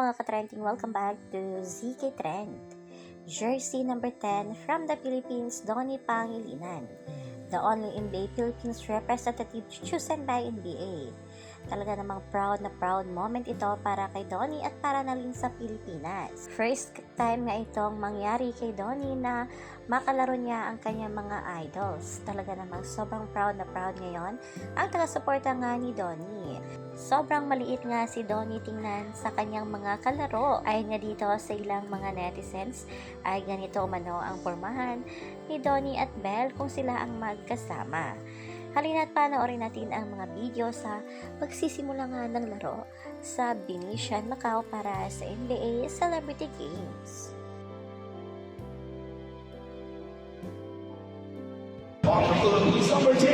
mga ka-trending, welcome back to ZK Trend. Jersey number 10 from the Philippines, Donnie Pangilinan. The only NBA Philippines representative chosen by NBA. Talaga namang proud na proud moment ito para kay Donnie at para na rin sa Pilipinas. First time nga itong mangyari kay Donnie na makalaro niya ang kanyang mga idols. Talaga namang sobrang proud na proud ngayon ang taga-suporta nga ni Donnie. Sobrang maliit nga si Donnie tingnan sa kanyang mga kalaro. Ayon nga dito sa ilang mga netizens ay ganito umano ang pormahan ni Donnie at Belle kung sila ang magkasama. Halina't panoorin natin ang mga video sa pagsisimula nga ng laro sa Venetian, Macau para sa NBA Celebrity Games. Opportunity number 10.